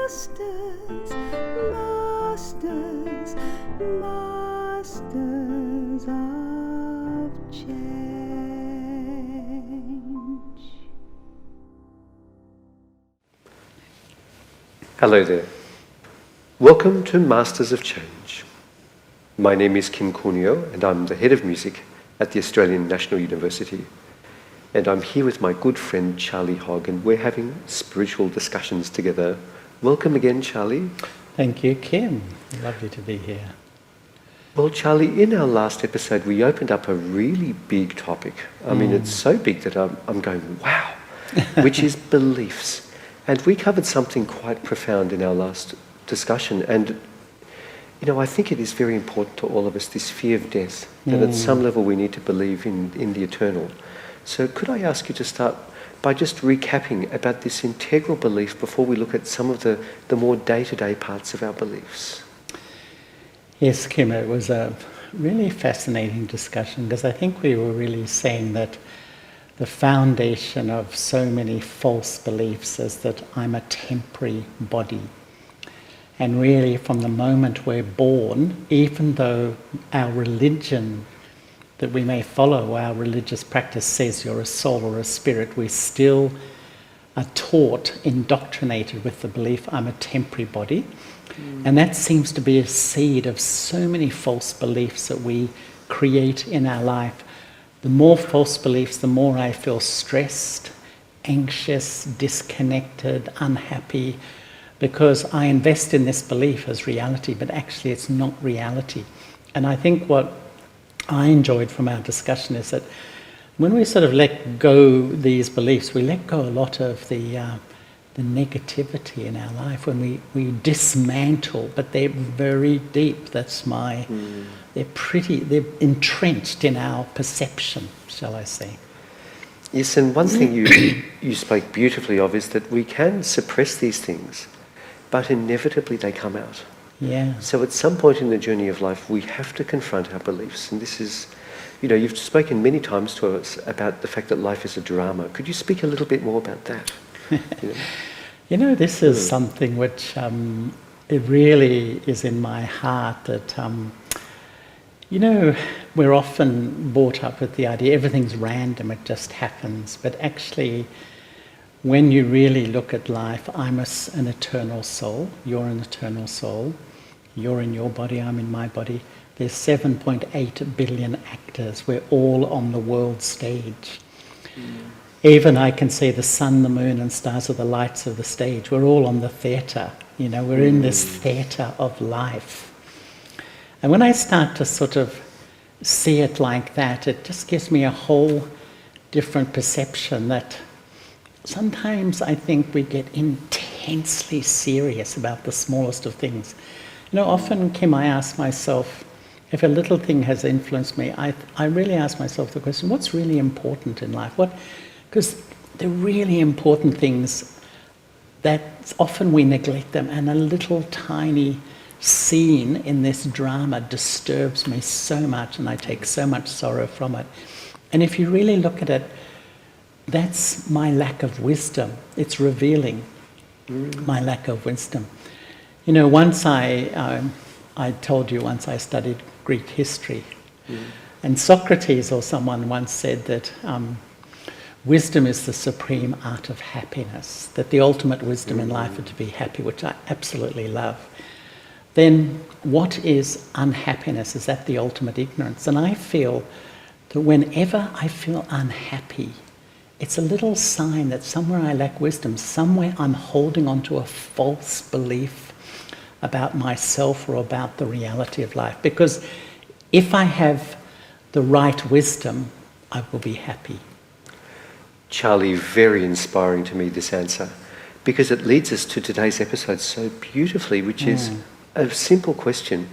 Masters, masters, masters of change. Hello there. Welcome to Masters of Change. My name is Kim Corneo and I'm the head of music at the Australian National University. And I'm here with my good friend Charlie Hogg, and we're having spiritual discussions together. Welcome again, Charlie. Thank you, Kim. Lovely to be here. Well, Charlie, in our last episode, we opened up a really big topic. I mean, it's so big that I'm going, wow, which is beliefs. And we covered something quite profound in our last discussion. And, you know, I think it is very important to all of us, this fear of death, that at some level we need to believe in the eternal. So could I ask you to start by just recapping about this integral belief before we look at some of the more day-to-day parts of our beliefs? Yes, Kim, it was a really fascinating discussion because I think we were really saying that the foundation of so many false beliefs is that I'm a temporary body. And really from the moment we're born, even though our religion that we may follow, our religious practice says you're a soul or a spirit, we still are taught, indoctrinated with the belief I'm a temporary body. And that seems to be a seed of so many false beliefs that we create in our life. The more false beliefs, the more I feel stressed, anxious, disconnected, unhappy, because I invest in this belief as reality, but actually it's not reality. And I think what I enjoyed from our discussion is that when we sort of let go these beliefs, we let go a lot of the negativity in our life when we dismantle, but they're very deep. That's they're entrenched in our perception, shall I say. Yes, and one thing you spoke beautifully of is that we can suppress these things, but inevitably they come out. Yeah. So at some point in the journey of life, we have to confront our beliefs. And this is, you know, you've spoken many times to us about the fact that life is a drama. Could you speak a little bit more about that? You know, this is something which it really is in my heart that, you know, we're often brought up with the idea everything's random, it just happens. But actually, when you really look at life, I'm an eternal soul, you're an eternal soul, you're in your body, I'm in my body. There's 7.8 billion actors, we're all on the world stage. Even I can see the sun, the moon and stars are the lights of the stage. We're all on the theatre, you know, we're in this theatre of life. And when I start to sort of see it like that, it just gives me a whole different perception that sometimes I think we get intensely serious about the smallest of things. You know, often, Kim, I ask myself, if a little thing has influenced me, I really ask myself the question, what's really important in life? Because the really important things, that often we neglect them, and a little tiny scene in this drama disturbs me so much, and I take so much sorrow from it. And if you really look at it, that's my lack of wisdom. It's revealing my lack of wisdom. You know, once I told you once I studied Greek history, and Socrates or someone once said that wisdom is the supreme art of happiness, that the ultimate wisdom in life is to be happy, which I absolutely love. Then what is unhappiness? Is that the ultimate ignorance? And I feel that whenever I feel unhappy, it's a little sign that somewhere I lack wisdom, somewhere I'm holding on to a false belief about myself or about the reality of life. Because if I have the right wisdom, I will be happy. Charlie, very inspiring to me, this answer, because it leads us to today's episode so beautifully, which is a simple question.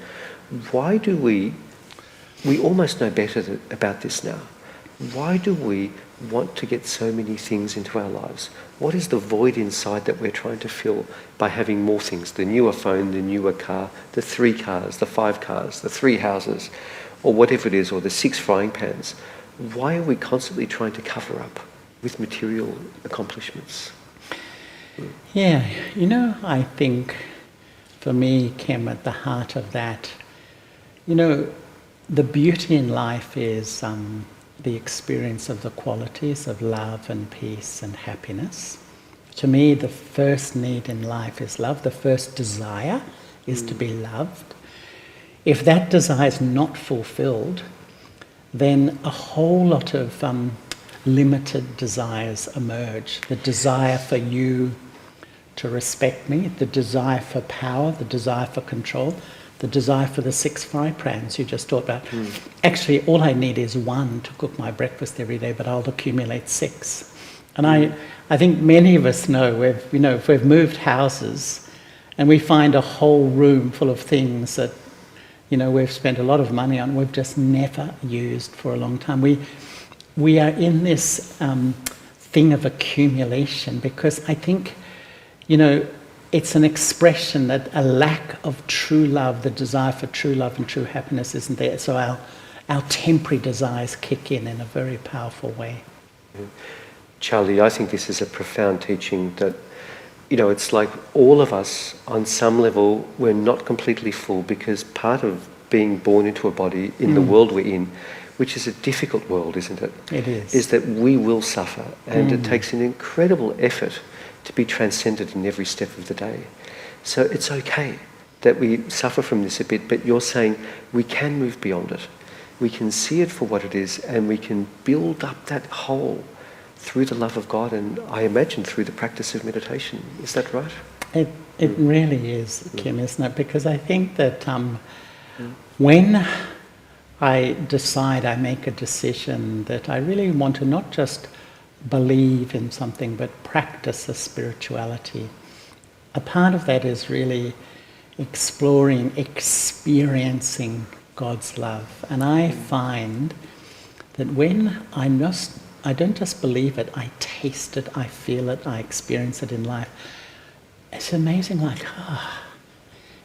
Why do we almost know better about this now. Why do we want to get so many things into our lives? What is the void inside that we're trying to fill by having more things? The newer phone, the newer car, the 3 cars, the 5 cars, the 3 houses, or whatever it is, or the 6 frying pans. Why are we constantly trying to cover up with material accomplishments? Yeah, I think for me, Kim, at the heart of that, the beauty in life is the experience of the qualities of love and peace and happiness. To me, the first need in life is love. The first desire is to be loved. If that desire is not fulfilled, then a whole lot of limited desires emerge. The desire for you to respect me, the desire for power, the desire for control, the desire for the 6 fry pans you just talked about. Actually, all I need is 1 to cook my breakfast every day, but I'll accumulate 6. And I think many of us know, if we've moved houses and we find a whole room full of things that, we've spent a lot of money on, we've just never used for a long time. We are in this thing of accumulation because I think, it's an expression that a lack of true love, the desire for true love and true happiness isn't there. So our temporary desires kick in a very powerful way. Charlie, I think this is a profound teaching that, it's like all of us, on some level, we're not completely full because part of being born into a body in the world we're in, which is a difficult world, isn't it? It is that we will suffer, and it takes an incredible effort to be transcended in every step of the day. So it's okay that we suffer from this a bit, but you're saying we can move beyond it. We can see it for what it is, and we can build up that whole through the love of God, and I imagine through the practice of meditation. Is that right? It really is, Kim, isn't it? Because I think that when I make a decision that I really want to not just believe in something but practice a spirituality, a part of that is really experiencing God's love. And I find that when I don't just believe it, I taste it, I feel it, I experience it in life. It's amazing,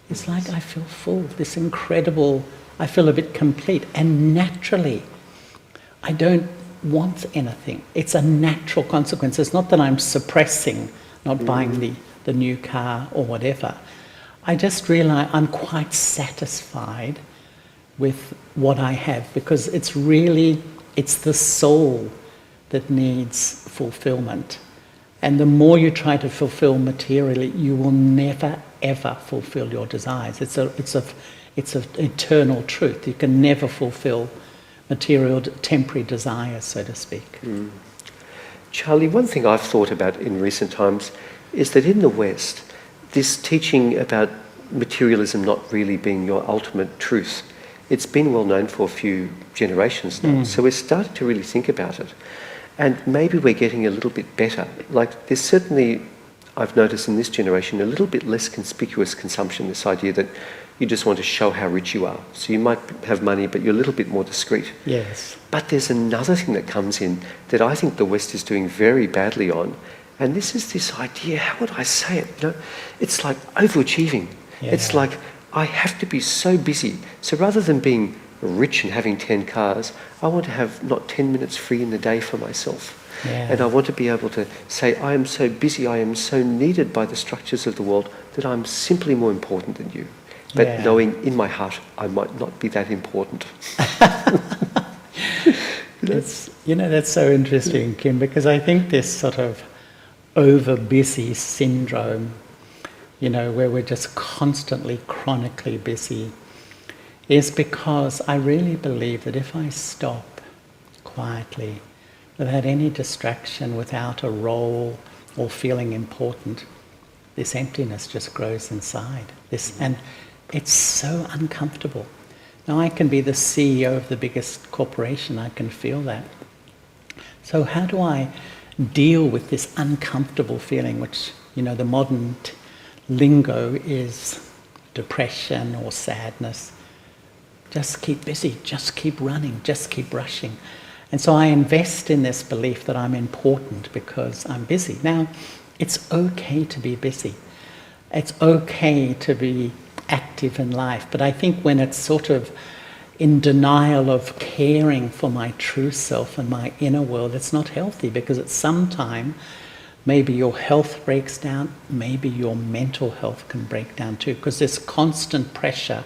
it's like I feel full, this incredible, I feel a bit complete. And naturally, I don't want anything. It's a natural consequence. It's not that I'm suppressing, not buying the new car or whatever. I just realize I'm quite satisfied with what I have because it's the soul that needs fulfillment. And the more you try to fulfill materially, you will never ever fulfill your desires. It's an eternal truth. You can never fulfill material, temporary desires, so to speak. Charlie, one thing I've thought about in recent times is that in the West, this teaching about materialism not really being your ultimate truth, it's been well known for a few generations now. So we're starting to really think about it. And maybe we're getting a little bit better. Like there's certainly, I've noticed in this generation, a little bit less conspicuous consumption, this idea that you just want to show how rich you are. So you might have money, but you're a little bit more discreet. Yes. But there's another thing that comes in that I think the West is doing very badly on. And this is this idea, how would I say it? It's like overachieving. Yeah. It's like, I have to be so busy. So rather than being rich and having 10 cars, I want to have not 10 minutes free in the day for myself. Yeah. And I want to be able to say, I am so busy, I am so needed by the structures of the world that I'm simply more important than you. But knowing in my heart, I might not be that important. That's so interesting, Kim, because I think this sort of over-busy syndrome, where we're just constantly, chronically busy, is because I really believe that if I stop quietly, without any distraction, without a role or feeling important, this emptiness just grows inside. And it's so uncomfortable. Now I can be the CEO of the biggest corporation, I can feel that. So how do I deal with this uncomfortable feeling, which, the modern lingo is depression or sadness? Just keep busy, just keep running, just keep rushing. And so I invest in this belief that I'm important because I'm busy. Now, it's okay to be busy. It's okay to be active in life. But I think when it's sort of in denial of caring for my true self and my inner world, it's not healthy because at some time maybe your health breaks down, maybe your mental health can break down too, because there's constant pressure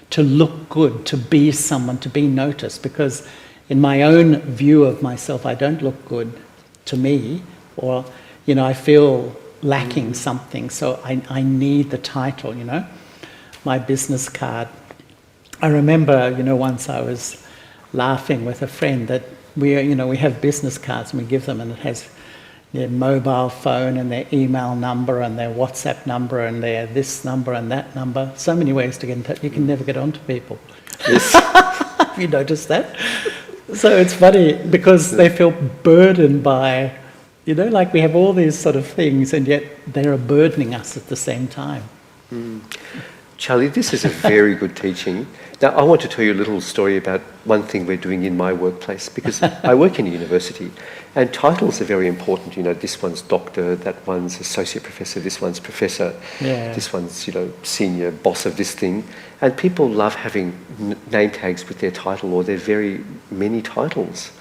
to look good, to be someone, to be noticed, because in my own view of myself, I don't look good to me, or, I feel lacking something, so I need the title, my business card. I remember, once I was laughing with a friend that we have business cards and we give them, and it has their mobile phone and their email number and their WhatsApp number and their this number and that number. So many ways to get in touch. You can never get onto people. Yes. Have you noticed that? So it's funny because they feel burdened by, like we have all these sort of things, and yet they are burdening us at the same time. Charlie, this is a very good teaching. Now, I want to tell you a little story about one thing we're doing in my workplace, because I work in a university, and titles are very important. This one's doctor, that one's associate professor, this one's professor, this one's, senior boss of this thing. And people love having name tags with their title or their very many titles.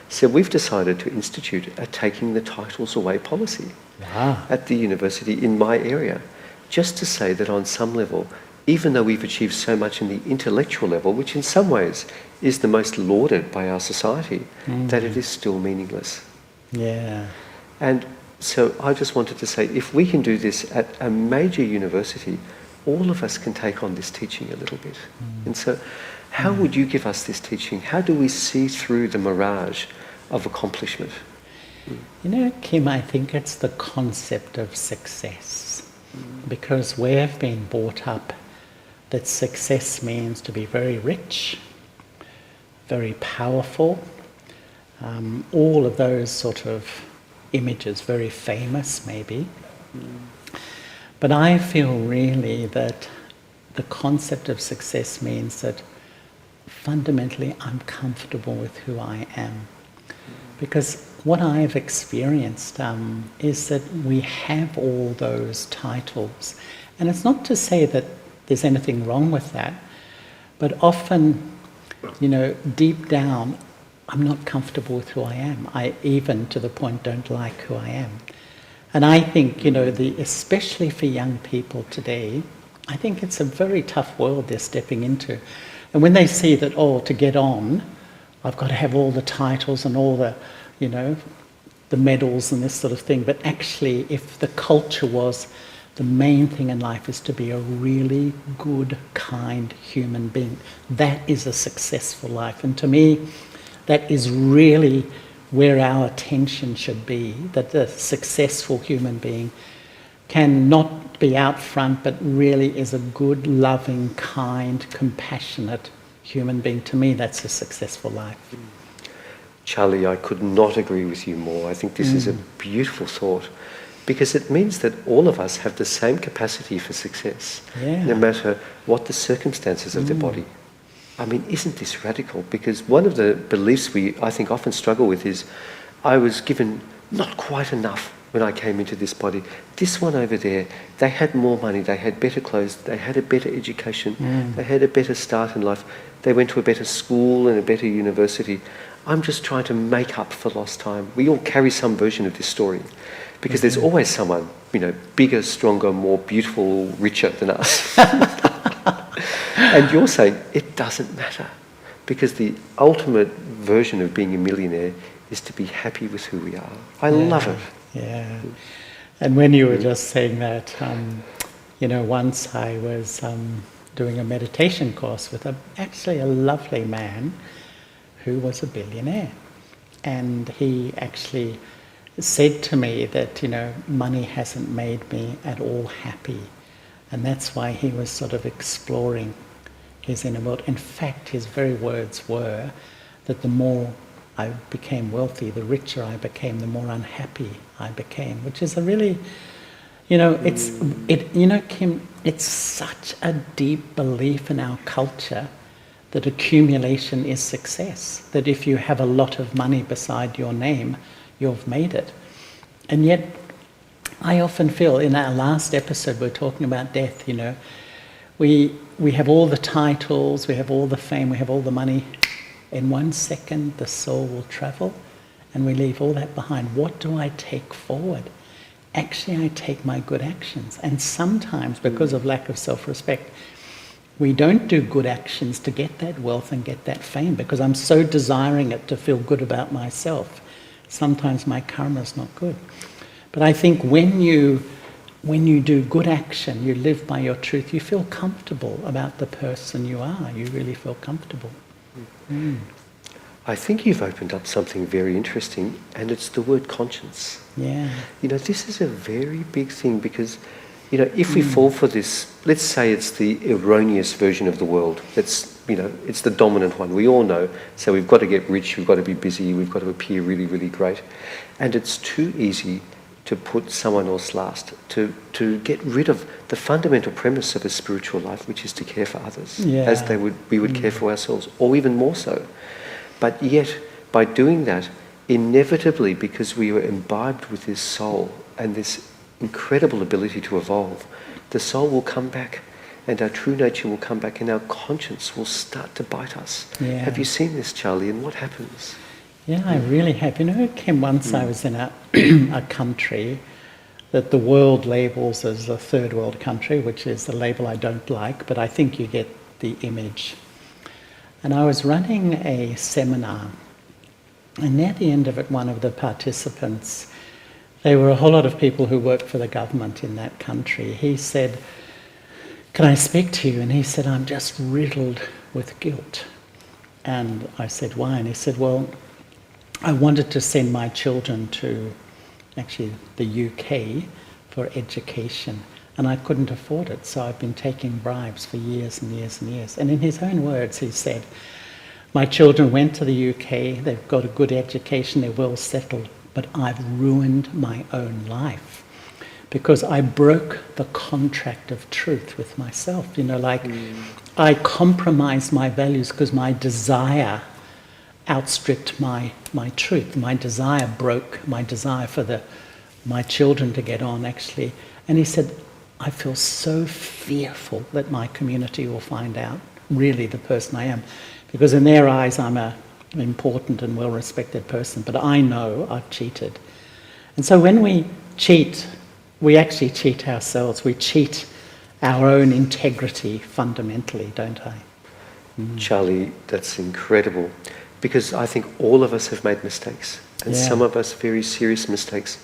So we've decided to institute a taking the titles away policy at the university in my area, just to say that on some level, even though we've achieved so much in the intellectual level, which in some ways is the most lauded by our society, that it is still meaningless. Yeah. And so I just wanted to say, if we can do this at a major university, all of us can take on this teaching a little bit. And so how would you give us this teaching? How do we see through the mirage of accomplishment? Kim, I think it's the concept of success. Because we have been brought up that success means to be very rich, very powerful, all of those sort of images, very famous maybe. But I feel really that the concept of success means that fundamentally I'm comfortable with who I am. Because what I've experienced is that we have all those titles. And it's not to say that there's anything wrong with that, but often, deep down, I'm not comfortable with who I am. I even, to the point, don't like who I am. And I think, especially for young people today, I think it's a very tough world they're stepping into. And when they see that, to get on, I've got to have all the titles and all the, the medals and this sort of thing. But actually, if the culture was the main thing in life is to be a really good, kind human being, that is a successful life. And to me, that is really where our attention should be, that the successful human being can not be out front, but really is a good, loving, kind, compassionate human being. To me, that's a successful life. Charlie, I could not agree with you more. I think this is a beautiful thought, because it means that all of us have the same capacity for success, no matter what the circumstances of the body. I mean, isn't this radical? Because one of the beliefs we, I think, often struggle with is, I was given not quite enough when I came into this body. This one over there, they had more money, they had better clothes, they had a better education, they had a better start in life, they went to a better school and a better university. I'm just trying to make up for lost time. We all carry some version of this story, because there's always someone, bigger, stronger, more beautiful, richer than us. And you're saying it doesn't matter, because the ultimate version of being a millionaire is to be happy with who we are. I love it. Yeah. And when you were just saying that, once I was doing a meditation course with actually a lovely man who was a billionaire. And he actually said to me that, money hasn't made me at all happy. And that's why he was sort of exploring his inner world. In fact, his very words were that the more I became wealthy, the richer I became, the more unhappy I became, which is a really, Kim, it's such a deep belief in our culture that accumulation is success, that if you have a lot of money beside your name, you've made it. And yet, I often feel, in our last episode, we're talking about death, we have all the titles, we have all the fame, we have all the money. In 1 second, the soul will travel and we leave all that behind. What do I take forward? Actually, I take my good actions. And sometimes, because of lack of self-respect, we don't do good actions to get that wealth and get that fame, because I'm so desiring it to feel good about myself. Sometimes my karma is not good. But I think when you do good action, you live by your truth, you feel comfortable about the person you are. You really feel comfortable. I think you've opened up something very interesting, and it's the word conscience. Yeah. This is a very big thing, because, if we fall for this, let's say it's the erroneous version of the world. It's the dominant one. We all know. So we've got to get rich, we've got to be busy, we've got to appear really, really great. And it's too easy to put someone else last, to get rid of the fundamental premise of a spiritual life, which is to care for others, as we would care for ourselves, or even more so. But yet, by doing that, inevitably, because we are imbibed with this soul and this incredible ability to evolve, the soul will come back, and our true nature will come back, and our conscience will start to bite us. Yeah. Have you seen this, Charlie, and what happens? Yeah, I really have. Kim, once I was in a country that the world labels as a third world country, which is a label I don't like, but I think you get the image. And I was running a seminar, and near the end of it, one of the participants, there were a whole lot of people who worked for the government in that country. He said, "Can I speak to you?" And he said, "I'm just riddled with guilt." And I said, "Why?" And he said, "Well, I wanted to send my children to actually the UK for education, and I couldn't afford it, so I've been taking bribes for years and years and years." And in his own words, he said, "My children went to the UK, they've got a good education, they're well settled, but I've ruined my own life because I broke the contract of truth with myself. I compromised my values because my desire outstripped my truth. My desire broke my desire for my children to get on, actually." And he said, "I feel so fearful that my community will find out really the person I am, because in their eyes I'm an important and well-respected person, but I know I've cheated." And so when we cheat, we actually cheat ourselves. We cheat our own integrity fundamentally, don't I? Charlie, that's incredible. Because I think all of us have made mistakes, and some of us very serious mistakes.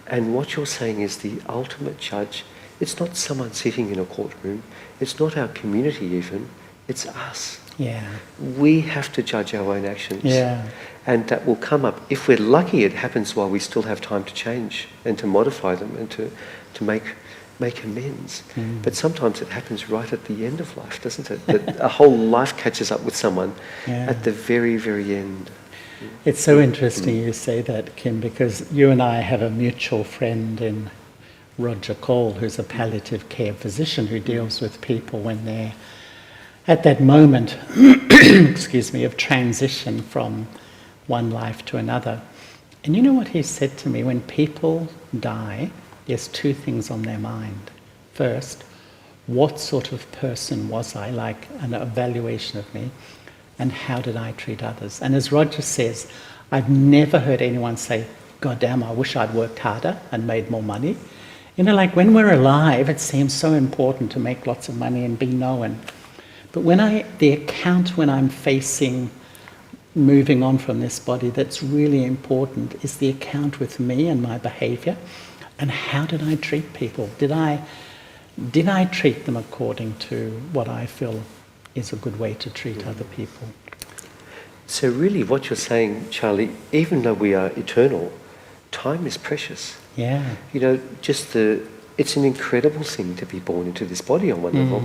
And what you're saying is the ultimate judge. It's not someone sitting in a courtroom. It's not our community even. It's us. Yeah. We have to judge our own actions. Yeah. And that will come up. If we're lucky, it happens while we still have time to change and to modify them and to make amends. But sometimes it happens right at the end of life, doesn't it? That a whole life catches up with someone at the very, very end. It's so interesting you say that, Kim, because you and I have a mutual friend in Roger Cole, who's a palliative care physician who deals with people when they're at that moment, excuse me, of transition from one life to another. And you know what he said to me? When people die, there's two things on their mind. First, what sort of person was I, like an evaluation of me, and how did I treat others? And as Roger says, I've never heard anyone say, "God damn, I wish I'd worked harder and made more money." When we're alive, it seems so important to make lots of money and be known. But when I'm facing moving on from this body, that's really important, is the account with me and my behavior. And how did I treat people? Did I treat them according to what I feel is a good way to treat other people? So really what you're saying, Charlie, even though we are eternal, time is precious. Yeah. It's an incredible thing to be born into this body on one level.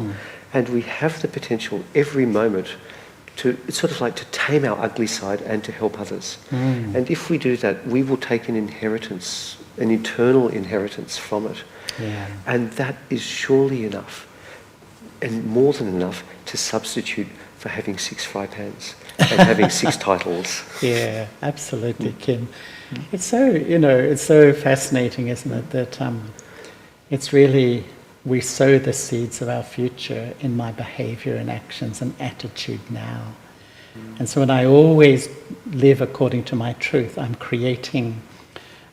And we have the potential every moment it's sort of like to tame our ugly side and to help others. And if we do that, we will take an inheritance, an eternal inheritance from it. Yeah. And that is surely enough, and more than enough, to substitute for having 6 fry pans and having 6 titles. Yeah, absolutely, Kim. It's so fascinating, isn't it, that it's really, we sow the seeds of our future in my behaviour and actions and attitude now. And so when I always live according to my truth, I'm creating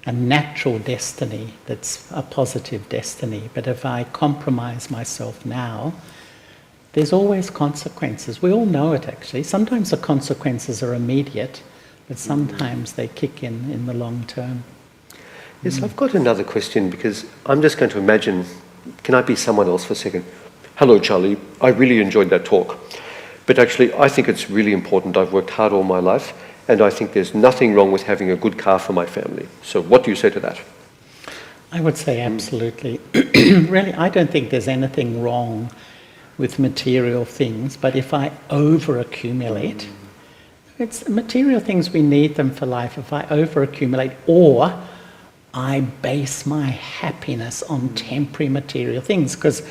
a natural destiny that's a positive destiny. But if I compromise myself now, there's always consequences. We all know it, actually. Sometimes the consequences are immediate, but sometimes they kick in the long term. Yes, I've got another question, because I'm just going to imagine, can I be someone else for a second? Hello, Charlie. I really enjoyed that talk. But actually, I think it's really important. I've worked hard all my life, and I think there's nothing wrong with having a good car for my family. So what do you say to that? I would say absolutely. Really, I don't think there's anything wrong with material things, but if I over-accumulate, it's material things, we need them for life. If I over-accumulate, or I base my happiness on temporary material things, because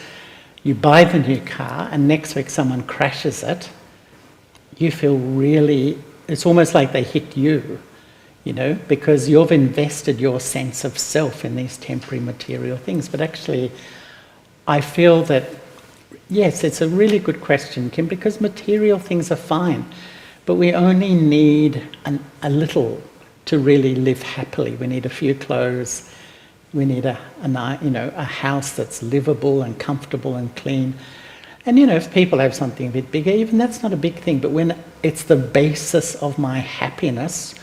you buy the new car and next week someone crashes it, you feel really, it's almost like they hit you, you know, because you've invested your sense of self in these temporary material things. But actually, I feel that, yes, it's a really good question, Kim, because material things are fine, but we only need a little to really live happily. We need a few clothes. We need a house that's livable and comfortable and clean. And, you know, if people have something a bit bigger, even that's not a big thing. But when it's the basis of my happiness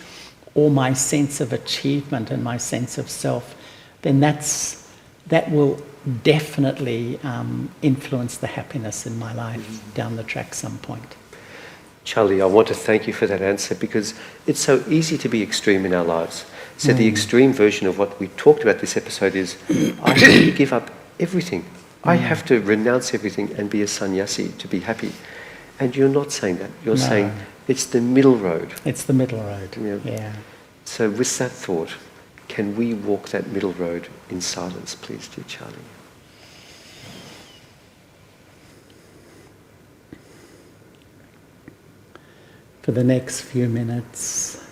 or my sense of achievement and my sense of self, then that will definitely influence the happiness in my life down the track some point. Charlie, I want to thank you for that answer, because it's so easy to be extreme in our lives. So the extreme version of what we talked about this episode is, I have to give up everything. I have to renounce everything and be a sannyasi to be happy. And you're not saying that. You're saying it's the middle road. It's the middle road, yeah. So with that thought, can we walk that middle road in silence, please, dear Charlie? For the next few minutes,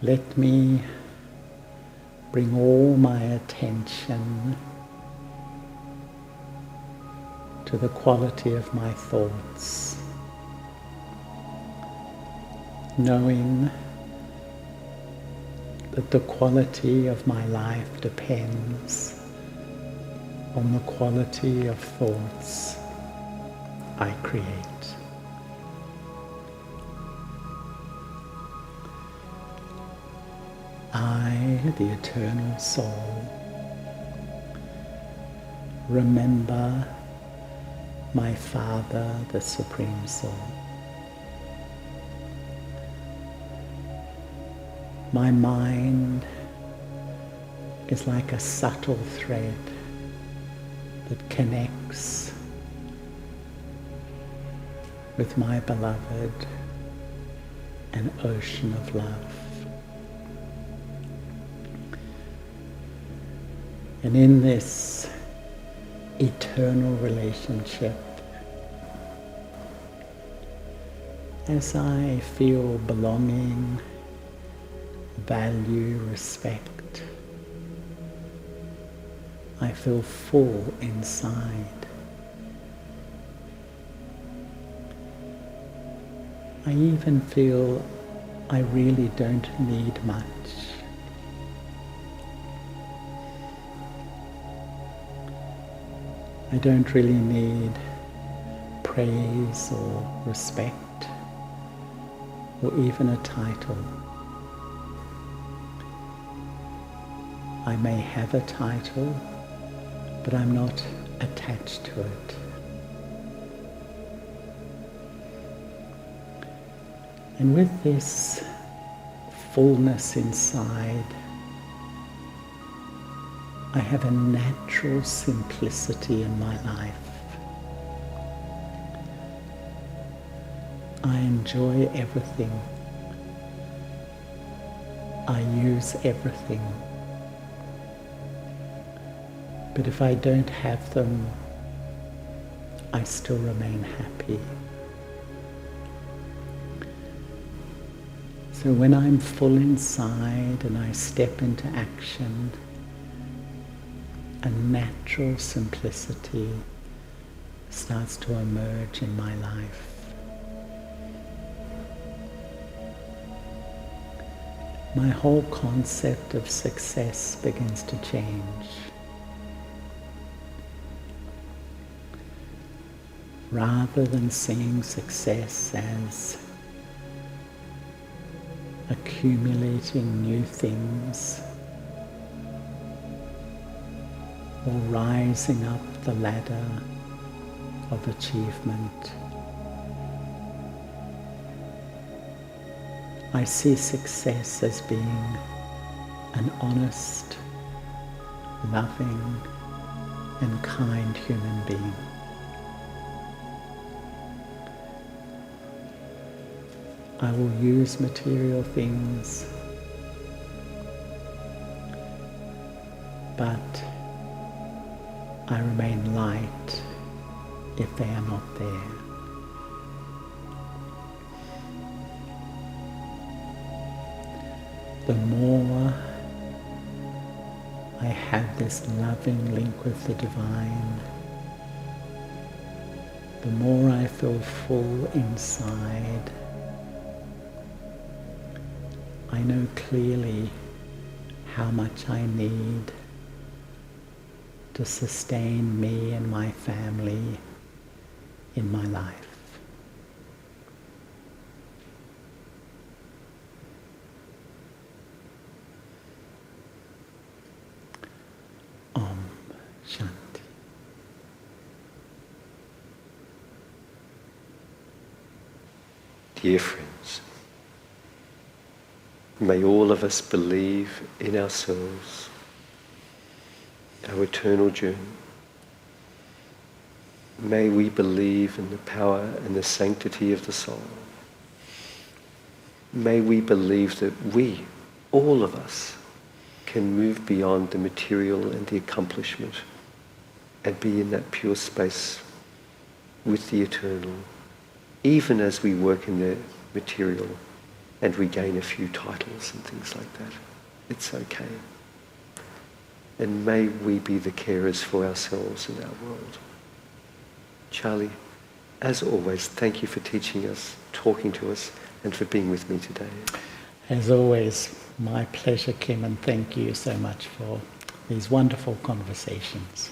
let me bring all my attention to the quality of my thoughts, knowing that the quality of my life depends on the quality of thoughts I create. I, the eternal soul, remember my Father, the Supreme Soul. My mind is like a subtle thread that connects with my beloved, an ocean of love. And in this eternal relationship, as I feel belonging, value, respect, I feel full inside. I even feel I really don't need much. I don't really need praise or respect or even a title. I may have a title, but I'm not attached to it. And with this fullness inside, I have a natural simplicity in my life. I enjoy everything. I use everything. But if I don't have them, I still remain happy. So when I'm full inside and I step into action, a natural simplicity starts to emerge in my life. My whole concept of success begins to change. Rather than seeing success as accumulating new things or rising up the ladder of achievement, I see success as being an honest, loving, and kind human being. I will use material things, but I remain light if they are not there. The more I have this loving link with the divine, the more I feel full inside. I know clearly how much I need to sustain me and my family in my life. Om Shanti. Dear friends, may all of us believe in ourselves, our eternal journey. May we believe in the power and the sanctity of the soul. May we believe that we, all of us, can move beyond the material and the accomplishment and be in that pure space with the eternal, even as we work in the material and we gain a few titles and things like that. It's okay. And may we be the carers for ourselves and our world. Charlie, as always, thank you for teaching us, talking to us, and for being with me today. As always, my pleasure, Kim, and thank you so much for these wonderful conversations.